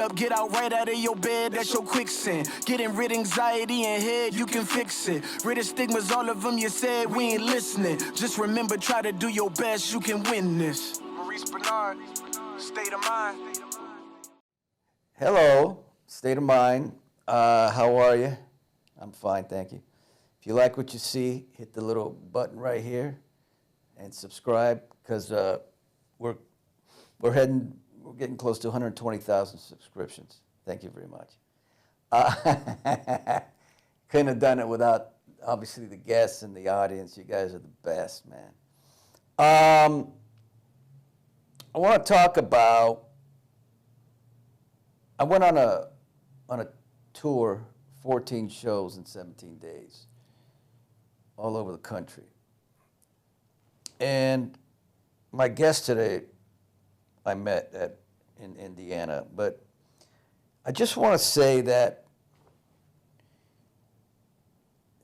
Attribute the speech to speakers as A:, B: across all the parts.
A: up, get out right out of your bed, that's your quicksand. Getting rid anxiety and head, you can fix it. Rid of stigmas, all of them you said, we ain't listening. Just remember, try to do your best, you can win this. Maurice Benard, State of Mind.
B: Hello, State of Mind. How are you? I'm fine, thank you. If you like what you see, hit the little button right here and subscribe, because we're getting close to 120,000 subscriptions. Thank you very much. Couldn't have done it without, obviously, the guests and the audience. You guys are the best, man. I want to talk about, I went on a tour, 14 shows in 17 days, all over the country. And my guest today, I met in Indiana, but I just want to say that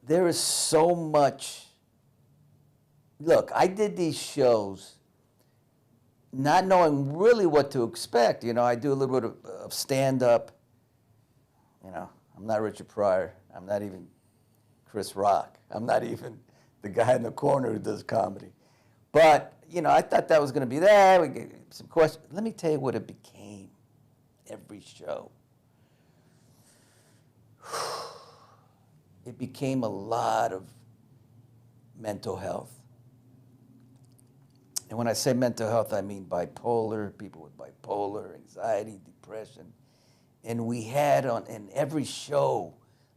B: there is so much. Look, I did these shows not knowing really what to expect. You know, I do a little bit of stand-up. You know, I'm not Richard Pryor. I'm not even Chris Rock. I'm not even the guy in the corner who does comedy. But, you know, I thought that was going to be that. We get some questions. Let me tell you what it became every show. It became a lot of mental health. And when I say mental health, I mean bipolar, people with bipolar, anxiety, depression. And we had in every show,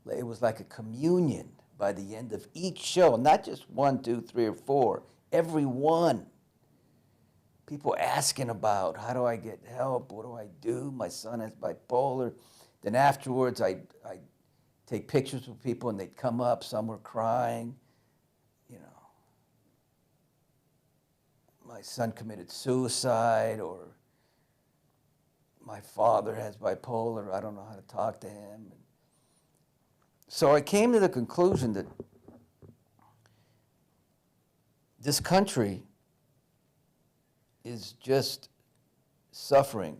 B: it was like a communion by the end of each show, not just 1, 2, 3, or 4, every one. People asking about, how do I get help? What do I do? My son has bipolar. Then afterwards, I take pictures with people and they'd come up, some were crying. You know, my son committed suicide, or my father has bipolar, I don't know how to talk to him. So I came to the conclusion that this country is just suffering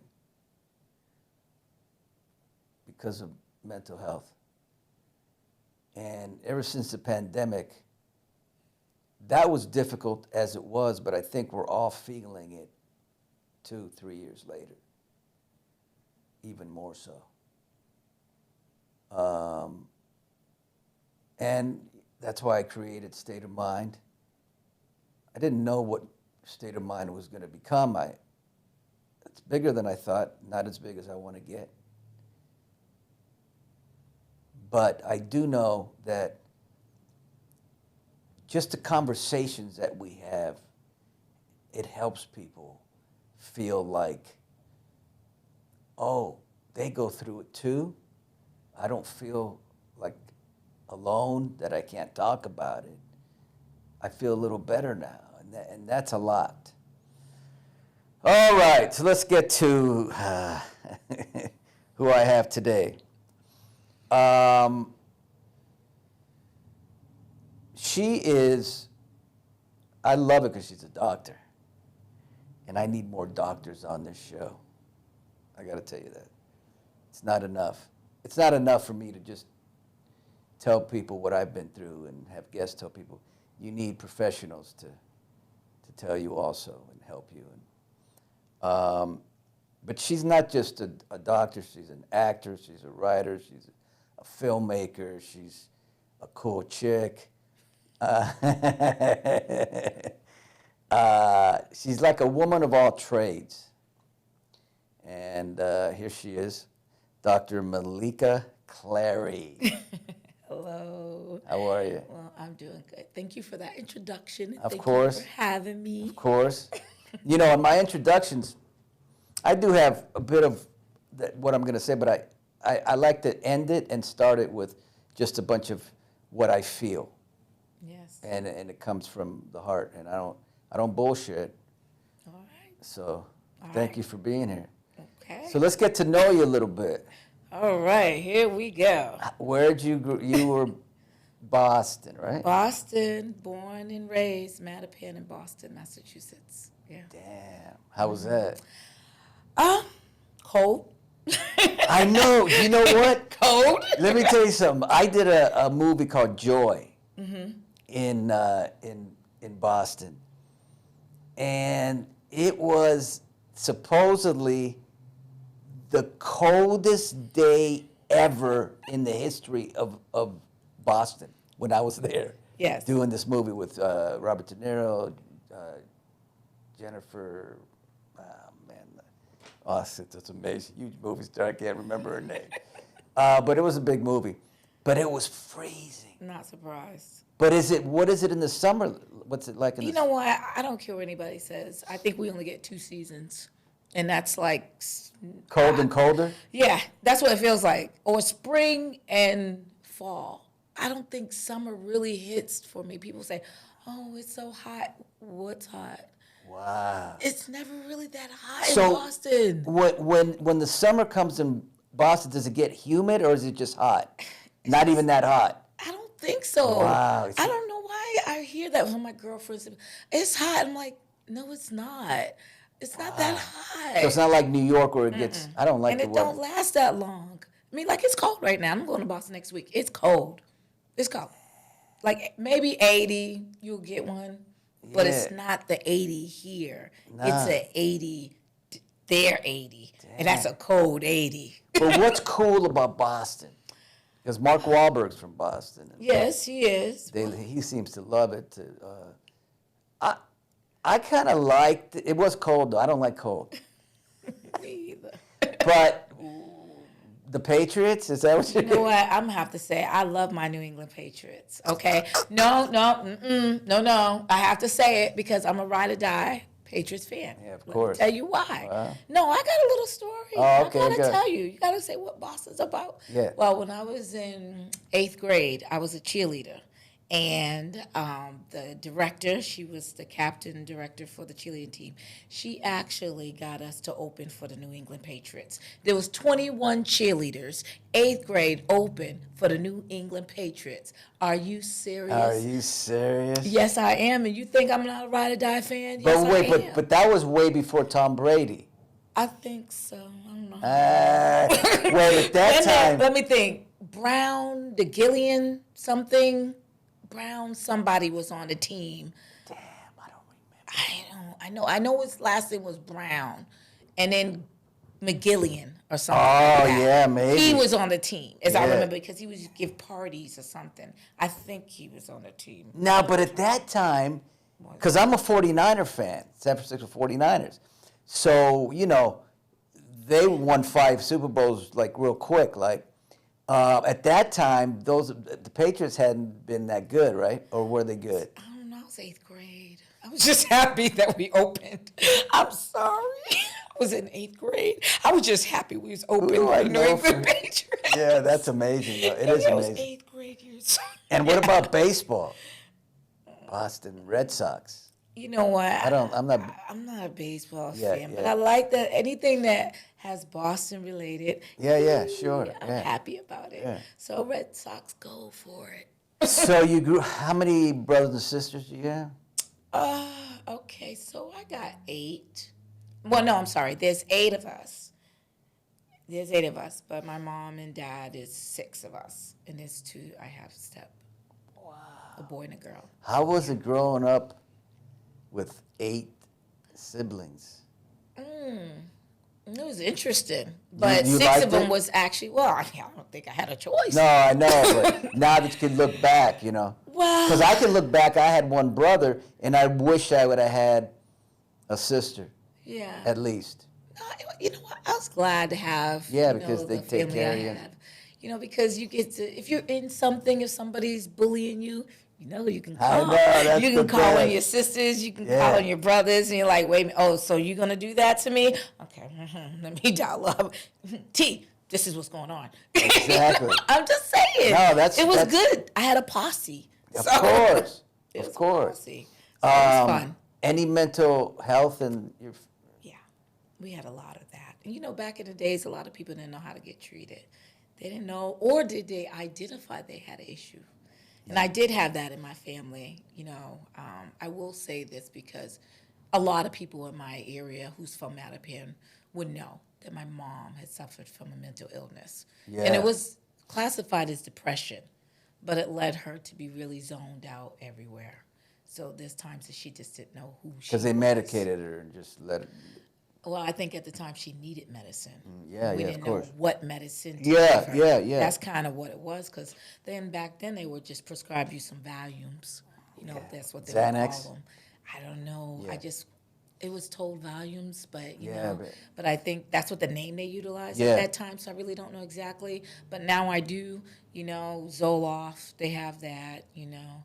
B: because of mental health. And ever since the pandemic, that was difficult as it was, but I think we're all feeling it 2, 3 years later, even more so. And that's why I created State of Mind. I didn't know what State of Mind was going to become. It's bigger than I thought, not as big as I want to get. But I do know that just the conversations that we have, it helps people feel like, oh, they go through it too. I don't feel like alone, that I can't talk about it. I feel a little better now, and that's a lot. All right, so let's get to who I have today. She is, I love it because she's a doctor, and I need more doctors on this show. I got to tell you that. It's not enough. It's not enough for me to just tell people what I've been through and have guests tell people. You need professionals to tell you also and help you. But she's not just a doctor. She's an actor. She's a writer. She's a filmmaker. She's a cool chick. She's like a woman of all trades. And here she is, Dr. Meleeka CLARY.
C: Hello.
B: How are you?
C: Well, I'm doing good. Thank you for that introduction.
B: Of
C: Thank
B: course.
C: you for having me.
B: Of course. You know, in my introductions, I do have a bit of what I'm going to say, but I like to end it and start it with just a bunch of what I feel.
C: Yes.
B: And it comes from the heart, and I don't bullshit.
C: All right.
B: So thank you for being here.
C: Okay.
B: So let's get to know you a little bit.
C: All right, here we go.
B: Where'd you were Boston, right?
C: Boston, born and raised, Mattapan in Boston, Massachusetts. Yeah.
B: Damn. How was that?
C: Cold.
B: I know. You know what?
C: Cold.
B: Let me tell you something. I did a movie called Joy in Boston, and it was supposedly the coldest day ever in the history of Boston when I was there.
C: Yes.
B: Doing this movie with Robert De Niro, Jennifer. Oh, it's amazing. Huge movie star. I can't remember her name. But it was a big movie. But it was freezing.
C: Not surprised.
B: But what is it in the summer? What's it like in the
C: You know what? I don't care what anybody says. I think we only get 2 seasons. And that's like,
B: cold and colder?
C: yeah, that's what it feels like. Or spring and fall. I don't think summer really hits for me. People say, oh, it's so hot. What's hot?
B: Wow.
C: It's never really that hot
B: So
C: in Boston.
B: when the summer comes in Boston, does it get humid or is it just hot? Not even that hot.
C: I don't think so.
B: Wow.
C: I don't know why I hear that from my girlfriends. It's hot. I'm like, no, it's not. It's not that hot.
B: So it's not like New York where it gets. I don't like
C: And
B: the
C: it
B: weather.
C: don't last that long. I mean, like, it's cold right now. I'm going to Boston next week. It's cold. It's cold. Like, maybe 80, you'll get one. But it's
B: Yeah.
C: not the 80 here.
B: Nah.
C: It's a 80, they're 80. And that's a cold 80.
B: But what's cool about Boston? Because Mark Wahlberg's from Boston. And
C: Yes, he is.
B: he seems to love it. I kind of liked it. It was cold, though. I don't like cold.
C: Me either.
B: But the Patriots, is that what
C: You know what? I'm gonna have to say I love my New England Patriots. Okay, no. I have to say it because I'm a ride or die Patriots fan.
B: Yeah, of
C: Let me
B: course.
C: tell you why.
B: Wow.
C: No, I got a little story.
B: Oh, okay,
C: I gotta
B: good.
C: tell you. You gotta say what Boston's about.
B: Yeah.
C: Well, when I was in 8th grade, I was a cheerleader. And the director, she was the captain director for the cheerleading team. She actually got us to open for the New England Patriots. There was 21 cheerleaders, 8th grade, open for the New England Patriots. Are you serious?
B: Are you serious?
C: Yes, I am. And you think I'm not a ride or die fan?
B: But
C: Yes,
B: wait,
C: I am.
B: but that was way before Tom Brady.
C: I think so. I don't know.
B: Well, at that time,
C: Let me think. Brown, DeGillian, something. Brown, somebody was on the team.
B: damn, I don't remember.
C: I know his last name was Brown. And then McGillian or something
B: Oh,
C: like that.
B: yeah, maybe.
C: He was on the team, as I
B: Yeah.
C: remember, because he would give parties or something. I think he was on the team.
B: Now, but at that time, because I'm a 49er fan, San Francisco 49ers. So, they won 5 Super Bowls like real quick. Like, at that time, the Patriots hadn't been that good, right? Or were they good?
C: I don't know. I was 8th grade. I was just happy that we opened. I'm sorry. I was in 8th grade. I was just happy we was open
B: Ooh, I
C: like New
B: know
C: England
B: for-
C: Patriots.
B: Yeah, that's amazing. Though. It is
C: I was
B: amazing.
C: 8th grade years.
B: And what about baseball? Boston Red Sox.
C: You know what?
B: I'm not.
C: I'm not a baseball
B: Yeah,
C: fan, but
B: yeah.
C: I like that anything that has Boston related.
B: Yeah, sure.
C: I'm
B: Yeah.
C: happy about it.
B: Yeah.
C: So Red Sox, go for it.
B: So you grew. How many brothers and sisters do you have?
C: Okay, so I got 8. Well, no, I'm sorry. There's 8 of us. There's 8 of us, but my mom and dad is 6 of us, and there's 2 I have step. Wow. A boy and a girl.
B: How was it growing up with 8 siblings?
C: It was interesting, but
B: you
C: 6
B: liked
C: of them
B: it?
C: was actually, I don't think I had a choice.
B: No, I know, but now that you can look back,
C: Well,
B: Because I can look back, I had one brother, and I wish I would have had a sister,
C: yeah.
B: at least.
C: You know what? I was glad to have.
B: Yeah, because they
C: the
B: take
C: family
B: care
C: I
B: of you.
C: have. Because you get to, if you're in something, if somebody's bullying you, you can
B: I
C: call.
B: know, that's
C: you
B: the
C: can call on
B: best.
C: your sisters. You can
B: Yeah.
C: call on your brothers, and you're like, wait a minute. Oh, so you're gonna do that to me? Okay, let me dial up. T, this is what's going on.
B: Exactly.
C: I'm just saying.
B: No,
C: it was good. I had a posse.
B: Of
C: So-
B: course,
C: It was
B: of
C: a
B: course.
C: posse. So it was fun.
B: Any mental health and your
C: Yeah, we had a lot of that. And back in the days, a lot of people didn't know how to get treated. They didn't know, or did they identify they had an issue? And I did have that in my family. I will say this because a lot of people in my area who's from Mattapan would know that my mom had suffered from a mental illness.
B: Yeah.
C: And it was classified as depression, but it led her to be really zoned out everywhere. So there's times that she just didn't know who she was.
B: Because they medicated her and just let it.
C: Well, I think at the time she needed medicine.
B: Yeah,
C: we
B: yeah,
C: didn't
B: of course.
C: know what medicine to
B: Yeah,
C: give her.
B: yeah.
C: That's kind of what it was, because back then they would just prescribe you some Valiums. You know, that's what they would
B: Xanax?
C: call them. I don't know.
B: Yeah.
C: It was told Valiums, but you
B: Yeah,
C: know, but I think that's what the name they utilized
B: Yeah.
C: at that time. So I really don't know exactly. But now I do. You know, Zoloft, they have that. You know,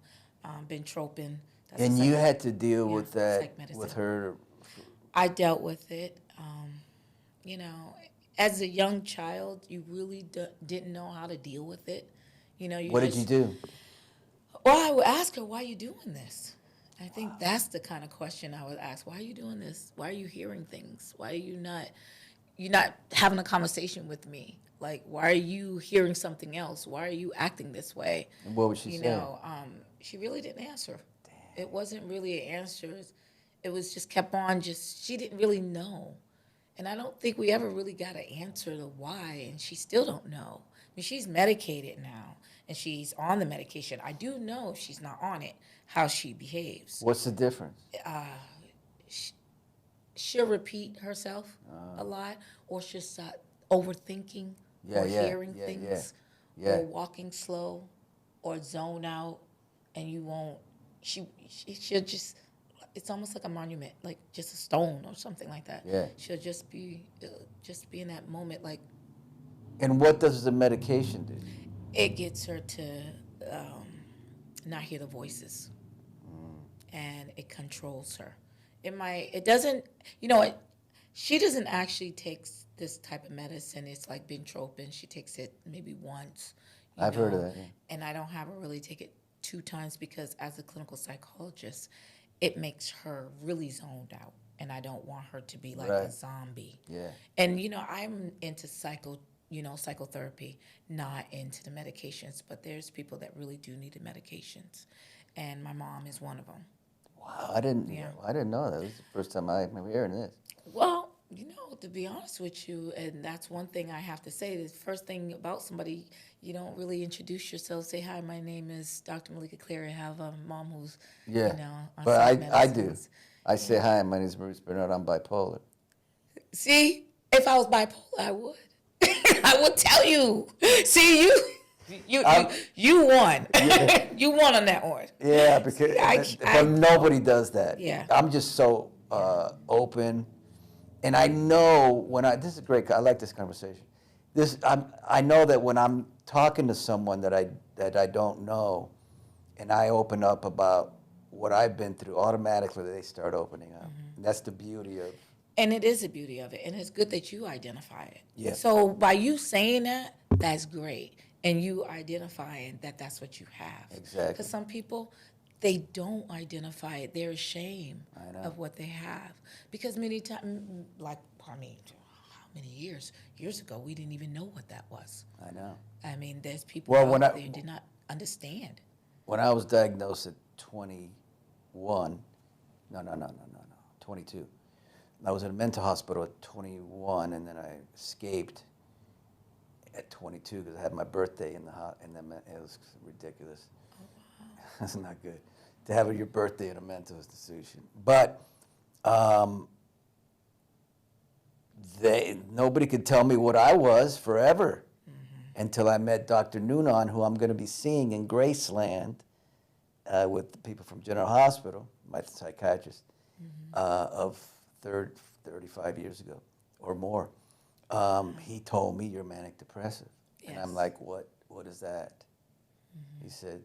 C: Bentropin. That's
B: And you had to deal
C: yeah,
B: with that
C: psych medicine.
B: with her.
C: I dealt with it. You know, as a young child, you really didn't know how to deal with it. You know,
B: What did you do?
C: Well, I would ask her, "Why are you doing this?" I think that's the kind of question I would ask. Why are you doing this? Why are you hearing things? Why are you're not having a conversation with me? Like, why are you hearing something else? Why are you acting this way?
B: And what would she
C: You
B: say?
C: know, she really didn't answer. It wasn't really an answer. It was just kept on. She didn't really know. And I don't think we ever really got an answer to why, and she still don't know. I mean, she's medicated now, and she's on the medication. I do know if she's not on it, how she behaves.
B: What's the difference?
C: She'll repeat herself a lot, or she'll start overthinking, or hearing things, or walking slow, or zone out, and you won't. She'll just. It's almost like a monument, like just a stone or something like that.
B: Yeah.
C: She'll just be in that moment, like.
B: And what does the medication do?
C: It gets her to not hear the voices, and it controls her. It doesn't, you know, she doesn't actually take this type of medicine. It's like Bentropin. She takes it maybe once.
B: I've heard of that. Yeah.
C: And I don't have her really take it 2 times because as a clinical psychologist, it makes her really zoned out, and I don't want her to be like a zombie.
B: Yeah.
C: And you know, I'm into psychotherapy, not into the medications, but there's people that really do need the medications, and my mom is one of them.
B: Wow, I didn't know that. This is the first time I'm hearing this.
C: Well, you know, to be honest with you, and that's one thing I have to say, the first thing about somebody, you don't really introduce yourself, say, hi, my name is Dr. Meleeka CLARY. I have a mom who's,
B: Yeah,
C: you know, on
B: but I do.
C: medicines.
B: I say, hi, my name is Maurice Bernard. I'm bipolar.
C: See, if I was bipolar, I would. I would tell you. See, you won.
B: Yeah.
C: You won on that one.
B: Yeah, because but nobody does that.
C: Yeah.
B: I'm just so open, and I know this is great. I like this conversation. I know that when I'm talking to someone that I don't know, and I open up about what I've been through, automatically they start opening up. And that's the beauty of.
C: And it is the beauty of it, and it's good that you identify it.
B: Yeah.
C: So by you saying that, that's great, and you identifying that that's what you have.
B: Exactly.
C: Because some people, they don't identify it. They're ashamed of what they have. Because many times, like, how many years ago, we didn't even know what that was.
B: I know.
C: I mean, there's people
B: Well,
C: out
B: when
C: there who did not understand.
B: When I was diagnosed at 21, 22. I was in a mental hospital at 21, and then I escaped at 22 because I had my birthday in the it was ridiculous.
C: Oh, wow.
B: That's not good to have your birthday in a mental institution. But nobody could tell me what I was forever until I met Dr. Noonan, who I'm going to be seeing in Graceland with the people from General Hospital, my psychiatrist, of 35 years ago or more. He told me, you're manic depressive.
C: Yes.
B: And I'm like, what is that? He said,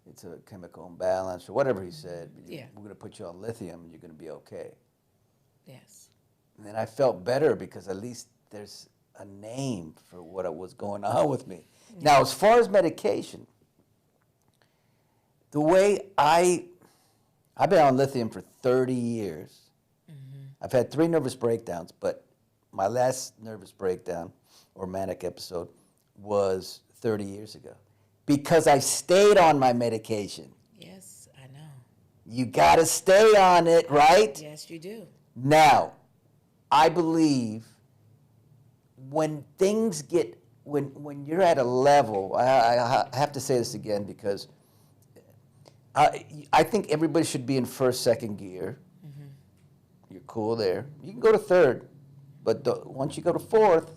B: it's a chemical imbalance or whatever he said.
C: Yeah.
B: We're going to put you on lithium and you're going to be okay.
C: Yes.
B: And then I felt better because at least there's a name for what was going on with me. Yeah. Now, as far as medication, the way I've been on lithium for 30 years. I've had 3 nervous breakdowns, but my last nervous breakdown or manic episode was 30 years ago because I stayed on my medication.
C: Yes, I know.
B: You got to stay on it, right?
C: Yes, you do.
B: Now, I believe when things get, when you're at a level, I have to say this again because I think everybody should be in first, second gear. You're cool there. You can go to third, but once you go to fourth,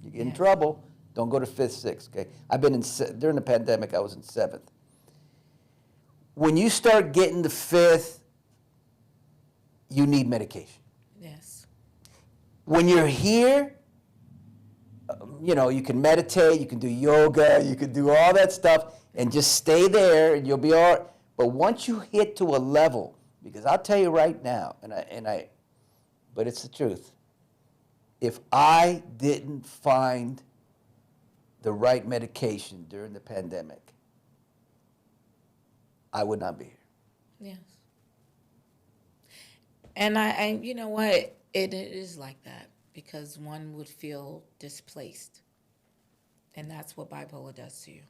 B: you get in trouble. Don't go to fifth, sixth, okay? I've been in, during the pandemic, I was in seventh. When you start getting to fifth, you need medication.
C: Yes.
B: When you're here, you know, you can meditate, you can do yoga, you can do all that stuff, and just stay there, and you'll be all right. But once you hit to a level, because I'll tell you right now, but it's the truth. If I didn't find the right medication during the pandemic, I would not be here.
C: Yes. And I you know what? It is like that because one would feel displaced. And that's what bipolar does to you.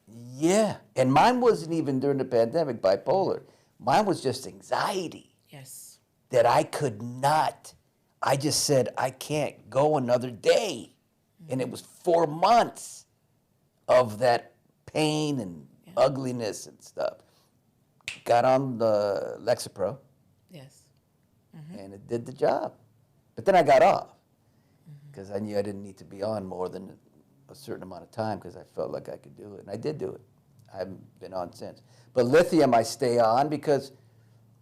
B: Yeah, and mine wasn't even during the pandemic bipolar. Mine was just anxiety.
C: Yes.
B: That I could not. I just said, I can't go another day. And it was 4 months of that pain and ugliness and stuff. Got on the Lexapro.
C: Yes.
B: And it did the job. But then I got off because I knew I didn't need to be on more than a certain amount of time because I felt like I could do it. And I did do it. I haven't been on since. But lithium I stay on because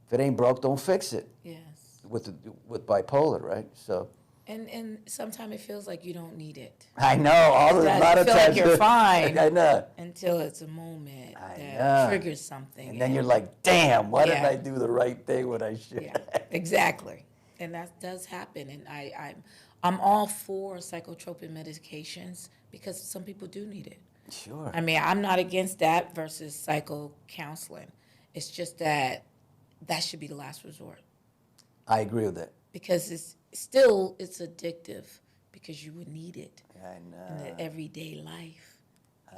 B: if it ain't broke, don't fix it.
C: Yes.
B: With bipolar, right? So.
C: And sometimes it feels like you don't need it.
B: I know. A lot of
C: feel
B: times
C: like you're fine.
B: I know.
C: Until it's a moment
B: I
C: that
B: know.
C: triggers something.
B: And then you're like, damn, why didn't
C: Yeah.
B: I do the right thing when I should?
C: Yeah, exactly. And that does happen. And I'm all for psychotropic medications because some people do need it.
B: Sure.
C: I mean, I'm not against that versus psycho counseling. It's just that should be the last resort.
B: I agree with that.
C: Because it's addictive because you would need it
B: I
C: in
B: know.
C: the everyday life.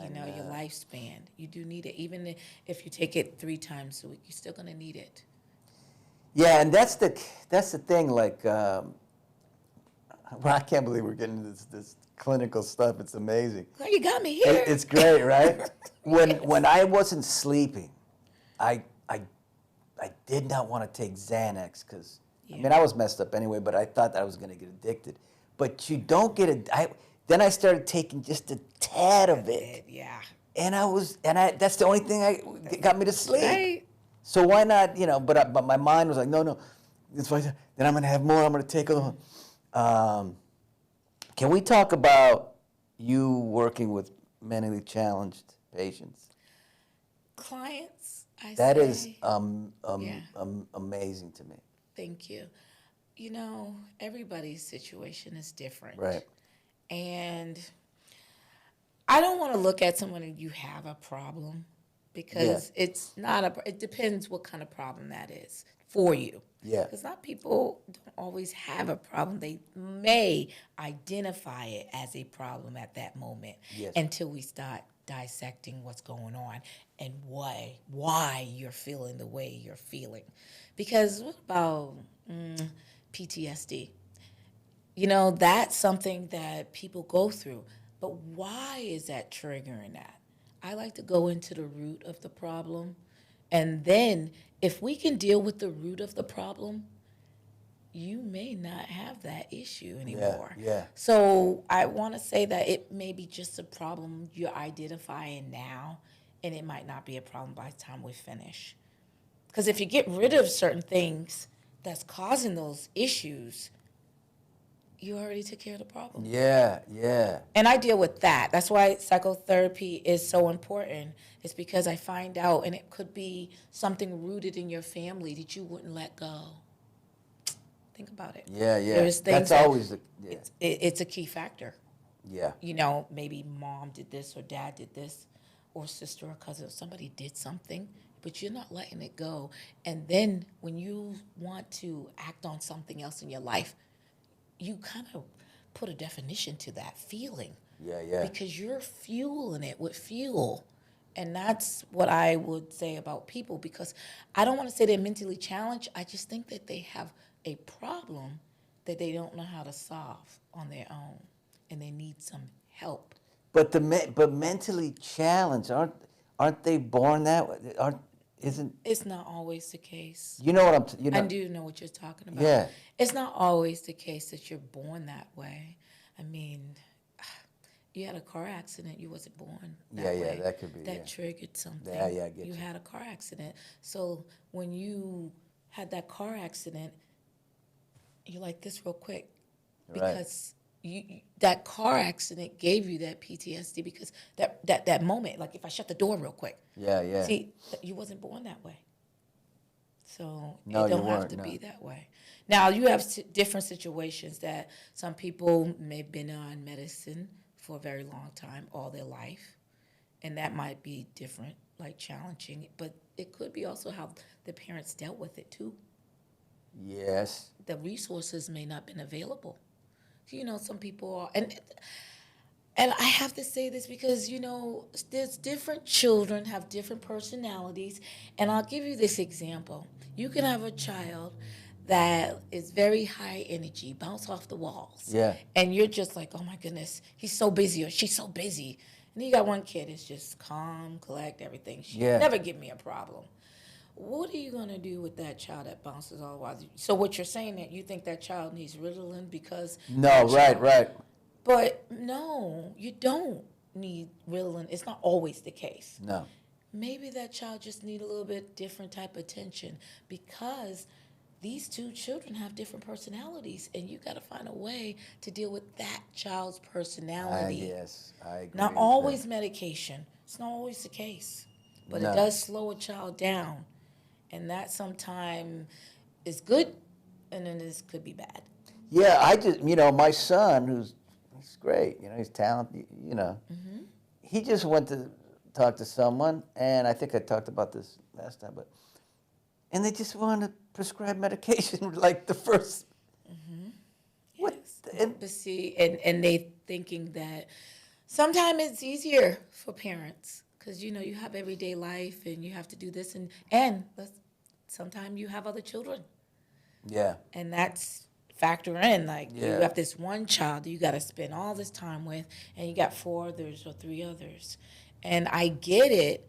C: You know, your lifespan. You do need it. Even if you take it 3 times a week, you're still going to need it.
B: Yeah, and that's the thing. Like, well, I can't believe we're getting this clinical stuff. It's amazing.
C: Well, you got me here.
B: It's great, right? When I wasn't sleeping, I did not want to take Xanax because I mean I was messed up anyway. But I thought that I was going to get addicted. But you don't get it. Then I started taking just a tad of it.
C: Yeah.
B: And that's the only thing that got me to sleep.
C: Right.
B: So why not, you know, but my mind was like, no, it's fine. Then I'm going to have more. I'm going to take a can we talk about you working with mentally challenged patients?
C: Clients,
B: That is
C: Yeah.
B: amazing to me.
C: Thank you. You know, everybody's situation is different.
B: Right.
C: And I don't want to look at someone and you have a problem because it's not it depends what kind of problem that is for you.
B: Yeah.
C: Because not people don't always have a problem. They may identify it as a problem at that moment until we start dissecting what's going on and why you're feeling the way you're feeling. Because what about PTSD? You know, that's something that people go through. But why is that triggering that? I like to go into the root of the problem. And then if we can deal with the root of the problem, you may not have that issue anymore.
B: Yeah.
C: So I want to say that it may be just a problem you're identifying now, and it might not be a problem by the time we finish. Because if you get rid of certain things that's causing those issues, you already took care of the problem.
B: Yeah.
C: And I deal with that. That's why psychotherapy is so important. It's because I find out, and it could be something rooted in your family that you wouldn't let go. Think about it.
B: Yeah.
C: There's
B: That's
C: things that
B: always the
C: it's a key factor.
B: Yeah.
C: You know, maybe mom did this or dad did this or sister or cousin. Somebody did something, but you're not letting it go. And then when you want to act on something else in your life, you kind of put a definition to that feeling.
B: Yeah.
C: Because you're fueling it with fuel. And that's what I would say about people, because I don't want to say they're mentally challenged. I just think that they have a problem that they don't know how to solve on their own, and they need some help.
B: But but mentally challenged, aren't they born that way? Isn't
C: It's not always the case.
B: you know what you
C: I
B: know?
C: do know what you're talking about.
B: Yeah.
C: It's not always the case that you're born that way. I mean, you had a car accident, you wasn't born that
B: Yeah,
C: way.
B: that could be,
C: That
B: yeah.
C: triggered something.
B: Yeah, I get
C: You
B: you.
C: had a car accident. So when you had that car accident, you're like this real quick
B: Right.
C: because that car accident gave you that PTSD because that moment, like if I shut the door real quick.
B: Yeah.
C: See, you wasn't born that way. So
B: No,
C: it
B: you
C: don't have
B: weren't,
C: to
B: no.
C: be that way. Now you have different situations that some people may have been on medicine for a very long time, all their life, and that might be different, like challenging. But it could be also how the parents dealt with it too.
B: Yes.
C: The resources may not been available. You know, some people are, and I have to say this because, you know, there's different children have different personalities. And I'll give you this example. You can have a child that is very high energy, bounce off the walls.
B: Yeah.
C: And you're just like, oh my goodness, he's so busy or she's so busy. And then you got one kid that's just calm, collect, everything. She
B: Yeah.
C: never give me a problem. What are you going to do with that child that bounces all the while? So what you're saying that you think that child needs Ritalin because...
B: No,
C: that child-
B: right.
C: But no, you don't need Ritalin. It's not always the case.
B: No.
C: Maybe that child just need a little bit different type of attention because these two children have different personalities, and you got to find a way to deal with that child's personality.
B: Yes, I agree.
C: Not
B: with
C: always
B: that.
C: medication. It's not always the case, but
B: No.
C: it does slow a child down, and that sometimes is good, and then this could be bad.
B: Yeah, I just, my son, he's great, he's talented,
C: Mm-hmm.
B: he just went to talk to someone, and I think I talked about this last time, and they just want to prescribe medication like the first. What?
C: Yes.
B: And,
C: But see, and they thinking that sometimes it's easier for parents because you have everyday life and you have to do this and sometimes you have other children
B: yeah,
C: and that's factor in like you
B: Yeah.
C: have this one child that you got to spend all this time with and you got 4 others or 3 others, and I get it,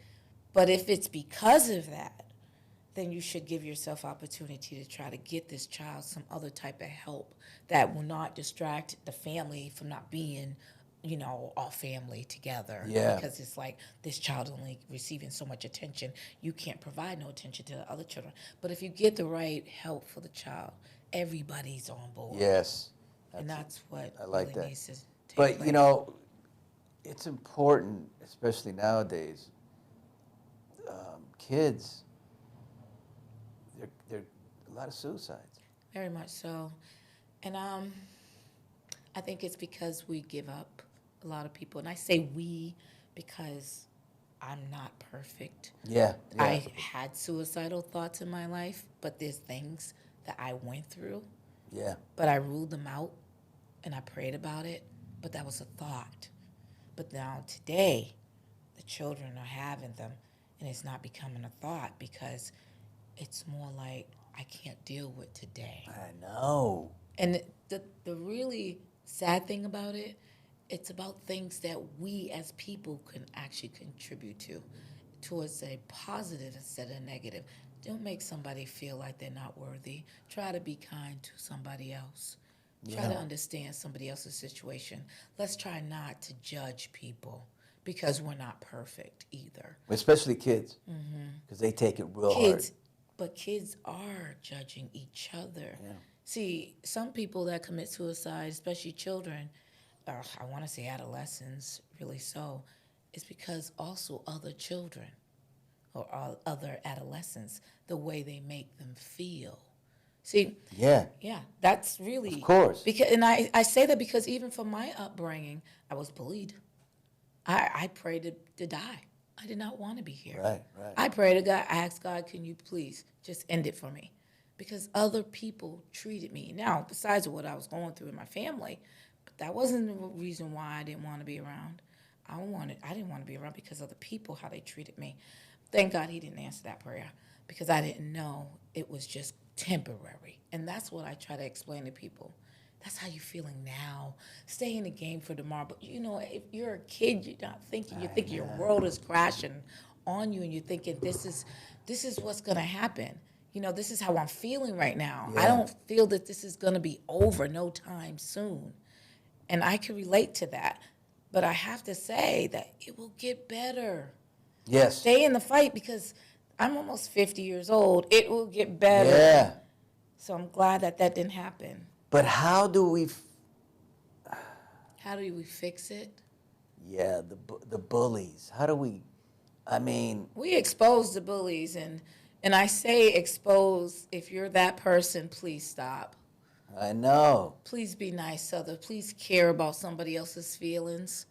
C: but if it's because of that, then you should give yourself opportunity to try to get this child some other type of help that will not distract the family from not being, all family together.
B: Yeah.
C: Because it's like this child only receiving so much attention. You can't provide no attention to the other children. But if you get the right help for the child, everybody's on board.
B: yes.
C: And that's what
B: I like
C: really
B: that.
C: needs to take
B: But,
C: place.
B: it's important, especially nowadays, kids, there a lot of suicides.
C: Very much so. And I think it's because we give up, a lot of people. And I say we because I'm not perfect.
B: Yeah.
C: I had suicidal thoughts in my life, but there's things that I went through,
B: Yeah.
C: but I ruled them out and I prayed about it, but that was a thought. But now today, the children are having them and it's not becoming a thought because it's more like I can't deal with today.
B: I know.
C: And the really sad thing about it, it's about things that we as people can actually contribute to towards a positive instead of negative. Don't make somebody feel like they're not worthy. Try to be kind to somebody else. Try to understand somebody else's situation. Let's try not to judge people because we're not perfect either.
B: Especially kids, because they take it real
C: Kids,
B: hard.
C: but kids are judging each other.
B: Yeah.
C: See, some people that commit suicide, especially children, or I want to say adolescents, really so, is because also other children or other adolescents, the way they make them feel. See,
B: Yeah.
C: yeah, that's really...
B: Of course.
C: Because, and I say that because even from my upbringing, I was bullied. I prayed to die. I did not want to be here.
B: Right.
C: I prayed to God. I asked God, can you please just end it for me? Because other people treated me. Now, besides what I was going through in my family, but that wasn't the reason why I didn't want to be around. I didn't want to be around because of the people, how they treated me. Thank God he didn't answer that prayer because I didn't know it was just temporary. And that's what I try to explain to people. That's how you're feeling now. Stay in the game for tomorrow. But you know, if you're a kid, you're not thinking. You're thinking your world is crashing on you, and you're thinking this is what's gonna happen. You know, this is how I'm feeling right now. I don't feel that this is gonna be over no time soon, and I can relate to that. But I have to say that it will get better.
B: Yes.
C: Stay in the fight because I'm almost 50 years old. It will get better.
B: Yeah.
C: So I'm glad that that didn't happen.
B: But how do we?
C: How do we fix it?
B: Yeah, the bullies. How do we? I mean,
C: We expose the bullies, and I say expose. If you're that person, please stop.
B: I know.
C: Please be nice to others. Please care about somebody else's feelings.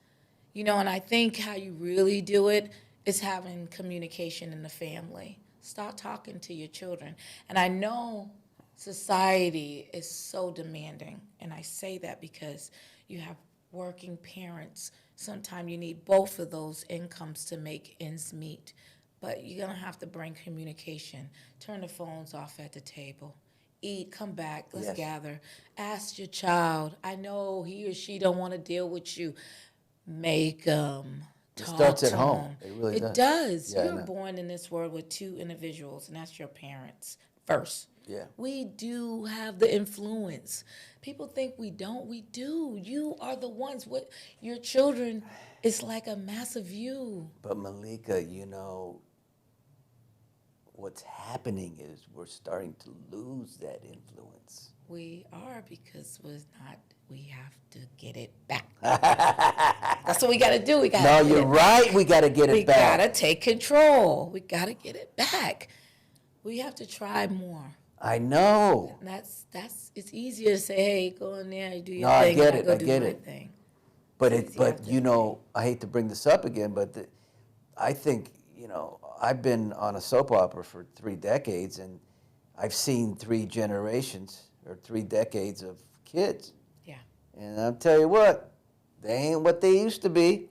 C: You know, and I think how you really do it is having communication in the family. Stop talking to your children. And I know society is so demanding, and I say that because you have working parents. Sometimes you need both of those incomes to make ends meet. But you're going to have to bring communication. Turn the phones off at the table. Eat, come back, let's gather. Ask your child. I know he or she don't want to deal with you. Make them talk.
B: It starts at
C: to
B: home.
C: 'em.
B: It really does.
C: It does.
B: Yeah, I
C: You're
B: know.
C: born in this world with two individuals, and that's your parents first.
B: Yeah.
C: We do have the influence. People think we don't. We do. You are the ones. What your children is like a massive you.
B: But Meleeka, you know, what's happening is we're starting to lose that influence.
C: We are because we have to get it back. That's what we got to do. We got.
B: No, you're right. We got to get
C: We
B: it back.
C: got to take control. We got to get it back. We have to try more.
B: I know.
C: And that's it's easier to say, hey, go in there, you do your
B: No, I
C: thing.
B: get
C: and
B: it,
C: go
B: I
C: do
B: get
C: my
B: it.
C: thing.
B: But you know, I hate to bring this up again, but I think, you know, I've been on a soap opera for 3 decades, and I've seen 3 generations or 3 decades of kids.
C: Yeah.
B: And I'll tell you what, they ain't what they used to be.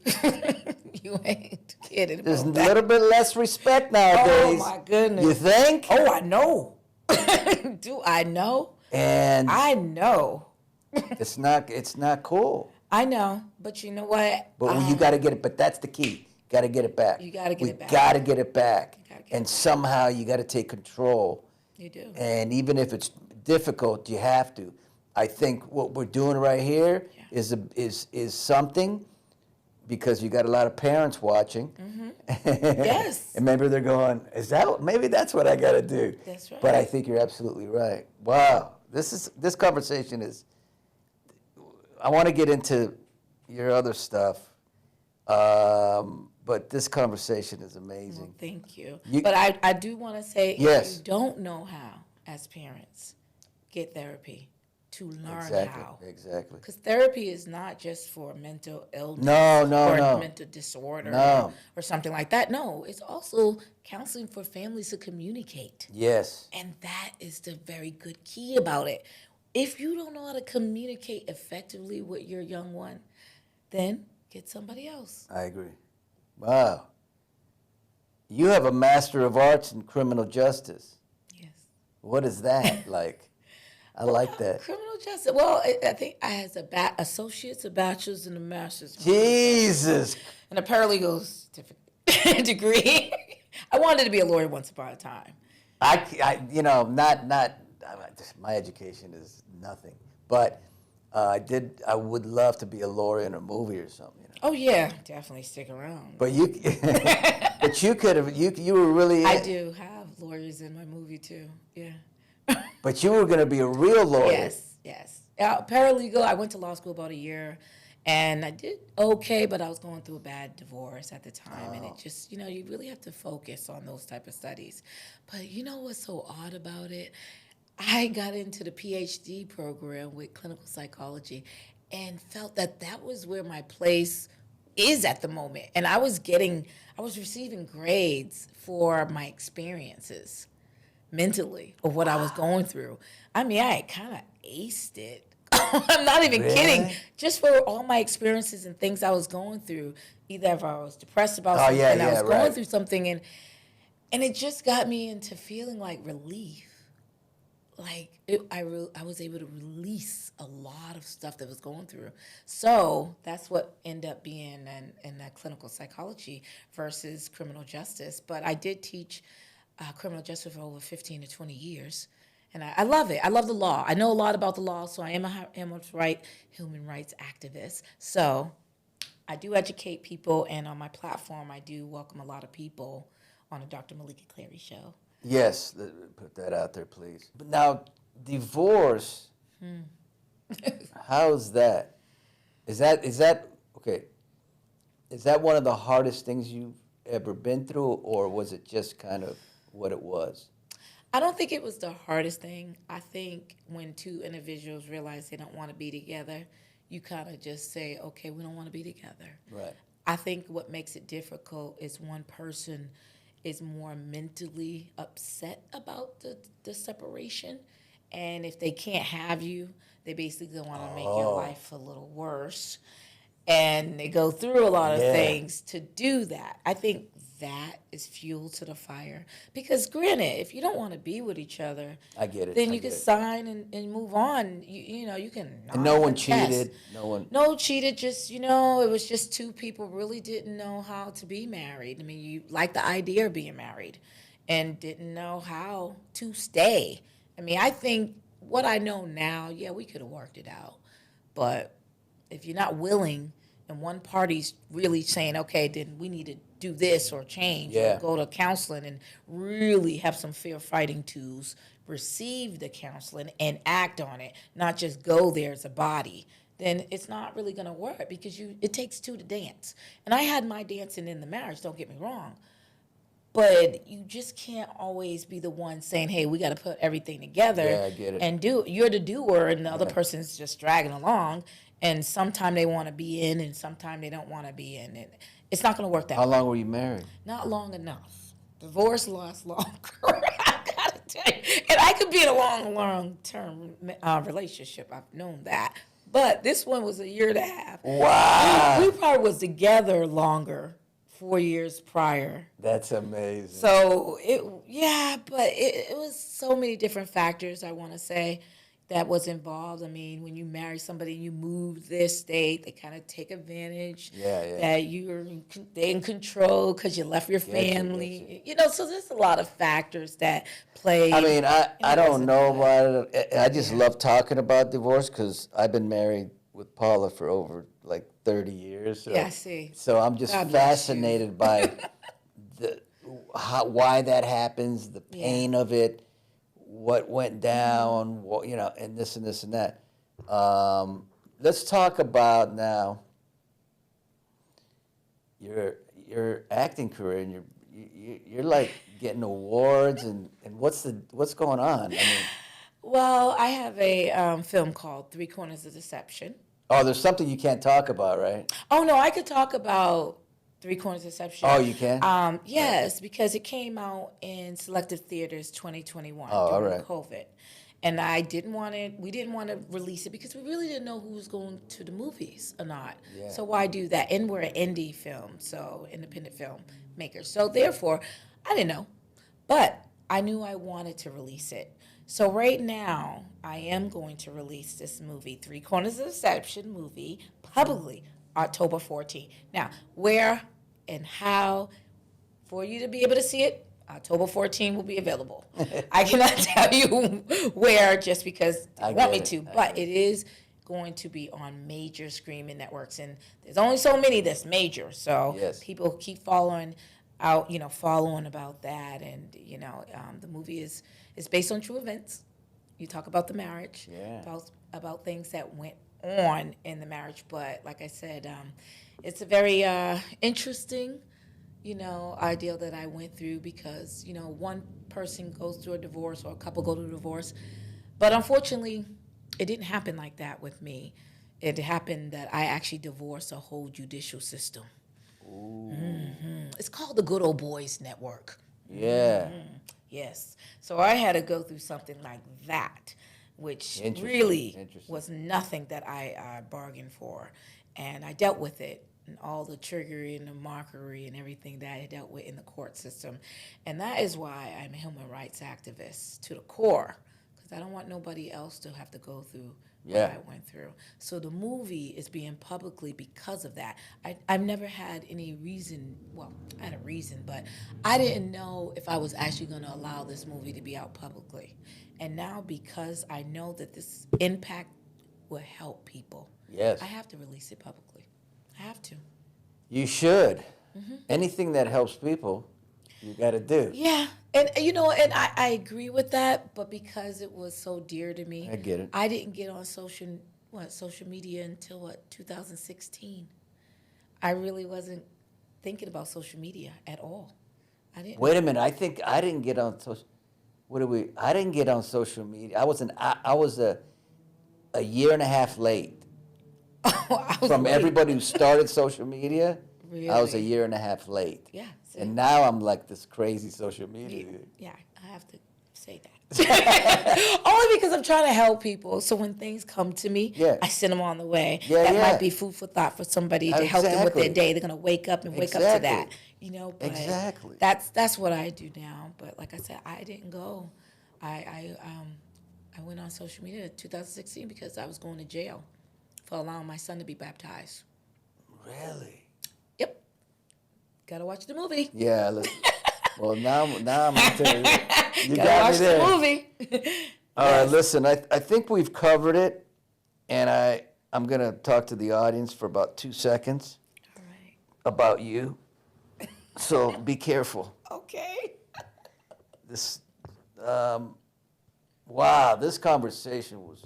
C: You ain't kidding
B: There's a
C: about that.
B: little bit less respect nowadays.
C: Oh, my goodness.
B: You think?
C: Oh, I know. Do I know?
B: And
C: I know.
B: it's not cool.
C: I know. But you know what?
B: But you got to get it. But that's the key. Got to get it back.
C: You gotta get it back.
B: We got to get it back.
C: gotta get
B: And
C: it back.
B: somehow you got to take control.
C: You do.
B: And even if it's difficult, you have to. I think what we're doing right here is something, because you got a lot of parents watching.
C: Yes.
B: And maybe they're going, maybe that's what I got to do.
C: That's right.
B: But I think you're absolutely right. Wow. This conversation is, I want to get into your other stuff. But this conversation is amazing.
C: Well, thank you.
B: You-
C: But I do want to say,
B: Yes.
C: if you don't know how, as parents, get therapy to learn
B: Exactly.
C: how.
B: Exactly.
C: Because therapy is not just for mental illness
B: No,
C: or
B: no.
C: mental disorder
B: No.
C: or something like that. No, it's also counseling for families to communicate.
B: Yes.
C: And that is the very good key about it. If you don't know how to communicate effectively with your young one, then get somebody else.
B: I agree. Wow. You have a Master of Arts in Criminal Justice.
C: Yes.
B: What is that like? I like that.
C: Criminal justice. Well, I think I has associates, a bachelor's, and a master's.
B: Jesus.
C: And a paralegal certificate degree. I wanted to be a lawyer once upon a time.
B: My education is nothing, but I would love to be a lawyer in a movie or something. You know?
C: Oh yeah, definitely stick around.
B: But you could have, you were really.
C: I do have lawyers in my movie too. Yeah.
B: But you were going to be a real lawyer.
C: Yes. Paralegal. I went to law school about a year, and I did okay, but I was going through a bad divorce at the time, and it just, you really have to focus on those type of studies. But you know what's so odd about it? I got into the PhD program with clinical psychology, and felt that was where my place is at the moment, and I was receiving grades for my experiences mentally of what I was going through. I mean, I kind of aced it. I'm not even kidding. Just for all my experiences and things I was going through, either if I was depressed about something, I was going through something, and it just got me into feeling like relief. I was able to release a lot of stuff that was going through. So that's what ended up being in that clinical psychology versus criminal justice. But I did teach criminal justice for over 15 to 20 years. And I love it. I love the law. I know a lot about the law, so I am a human rights activist. So I do educate people, and on my platform, I do welcome a lot of people on the Dr. Meleeka CLARY show.
B: Yes, put that out there, please. But now, divorce, how's that? Is that okay? Is that one of the hardest things you've ever been through, or was it just kind of what it was?
C: I don't think it was the hardest thing. I think when two individuals realize they don't want to be together, you kind of just say, okay, we don't want to be together.
B: Right.
C: I think what makes it difficult is one person is more mentally upset about the separation. And if they can't have you, they basically want to make your life a little worse. And they go through a lot of things to do that. I think that is fuel to the fire. Because granted, if you don't want to be with each other,
B: I get it.
C: then you can sign and move on. You know, you can.
B: And no one cheated.
C: No cheated. Just it was just two people really didn't know how to be married. I mean, you like the idea of being married, and didn't know how to stay. I mean, I think what I know now, yeah, we could have worked it out, but if you're not willing, and one party's really saying, okay, then we need to do this or change, or go to counseling and really have some fair fighting tools, receive the counseling and act on it, not just go there as a body, then it's not really going to work, because it takes two to dance. And I had my dancing in the marriage, don't get me wrong, but you just can't always be the one saying, hey, we got to put everything together.
B: Yeah, I get it.
C: And you're the doer, and the other person's just dragging along. And sometimes they want to be in, and sometimes they don't want to be in. And it's not going to work that way.
B: How long were you married?
C: Not long enough. Divorce lasts longer. I got to tell you. And I could be in a long-term relationship. I've known that. But this one was a year and a half.
B: Wow.
C: We probably was together longer, 4 years prior.
B: That's amazing.
C: So, but it was so many different factors, I want to say, that was involved. I mean, when you marry somebody and you move their state, they kind of take advantage that they're in control because you left your family. So there's a lot of factors that play.
B: I mean, I don't know about it. I just love talking about divorce because I've been married with Paula for over like 30 years. So,
C: I see.
B: So I'm just fascinated by why that happens, the pain of it, what went down, and this and this and that. Let's talk about now your acting career, and you're like getting awards, and what's going on? I mean,
C: well, I have a film called 3 Corners of Deception.
B: Oh, there's something you can't talk about, right?
C: Oh no, I could talk about 3 Corners of Deception.
B: Oh, you can?
C: Yes, because it came out in selective theaters 2021 during COVID. And we didn't want to release it because we really didn't know who was going to the movies or not. Yeah. So why do that? And we're an indie film, so independent film makers. So therefore, I didn't know. But I knew I wanted to release it. So right now, I am going to release this movie, 3 Corners of Deception movie, publicly, October 14th. Now, where and how for you to be able to see it, October 14th will be available. I cannot tell you where just because they want me to, but it is going to be on major streaming networks, and there's only so many that's major, so people keep following about that, and the movie is based on true events. You talk about the marriage, about things that went on in the marriage, but like I said, it's a very interesting, ideal that I went through because, one person goes through a divorce or a couple go through a divorce, but unfortunately, it didn't happen like that with me. It happened that I actually divorced a whole judicial system. Mm-hmm. It's called the Good Old Boys Network.
B: Yeah.
C: Mm-hmm. Yes. So I had to go through something like that, which really was nothing that I bargained for. And I dealt with it, and all the trickery and the mockery and everything that I dealt with in the court system. And that is why I'm a human rights activist to the core, because I don't want nobody else to have to go through
B: Yeah.
C: what I went through. So the movie is being publicly because of that. I've never had any reason, well, I had a reason, but I didn't know if I was actually going to allow this movie to be out publicly. And now because I know that this impact will help people,
B: Yes.
C: I have to release it publicly. I have to.
B: You should. Anything that helps people, you got to do.
C: Yeah, and and I agree with that, but because it was so dear to me,
B: I get it.
C: I didn't get on social media until 2016. I really wasn't thinking about social media at all. I didn't.
B: Wait a minute. I think I didn't get on social. I didn't get on social media. I was a year and a half late
C: I was
B: from
C: late.
B: everybody who started social media. I was a
C: Really?
B: year and a half late.
C: Yeah, see?
B: And now I'm like this crazy social media.
C: Yeah, I have to say that. Only because I'm trying to help people. So when things come to me,
B: Yeah.
C: I send them on the way.
B: Yeah,
C: that
B: yeah.
C: might be food for thought for somebody to help them with their
B: Exactly.
C: day. They're gonna wake up and wake up to that. But
B: Exactly.
C: that's what I do now. But like I said, I didn't go. I went on social media in 2016 because I was going to jail for allowing my son to be baptized.
B: Really?
C: Yep. Gotta watch the movie.
B: Yeah. Look, well, now I'm gonna tell you. You
C: Gotta
B: got
C: watch
B: me there.
C: the movie.
B: All right, listen, I think we've covered it, and I'm going to talk to the audience for about 2 seconds
C: All right.
B: about you. So be careful.
C: Okay.
B: This, wow, this conversation was,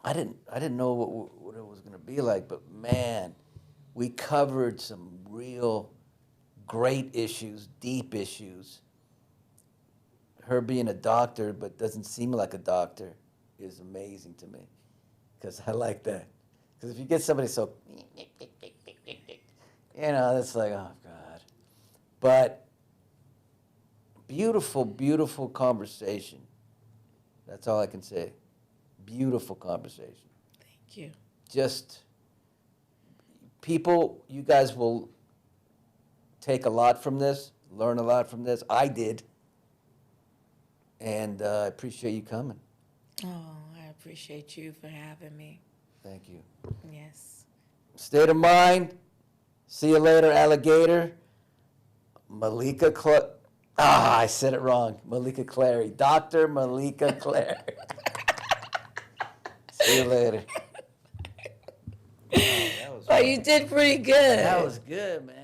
B: I didn't know what it was going to be like, but man, we covered some real great issues, deep issues. Her being a doctor but doesn't seem like a doctor is amazing to me, because I like that. Because if you get somebody so, that's like, oh God. But beautiful, beautiful conversation. That's all I can say. Beautiful conversation.
C: Thank you.
B: Just people, you guys will take a lot from this, learn a lot from this. I did. And I appreciate you coming.
C: Oh, I appreciate you for having me.
B: Thank you.
C: Yes.
B: State of mind. See you later, alligator. Meleeka I said it wrong. Meleeka CLARY. Dr. Meleeka CLARY. See you later.
C: But you did pretty good.
B: That was good, man.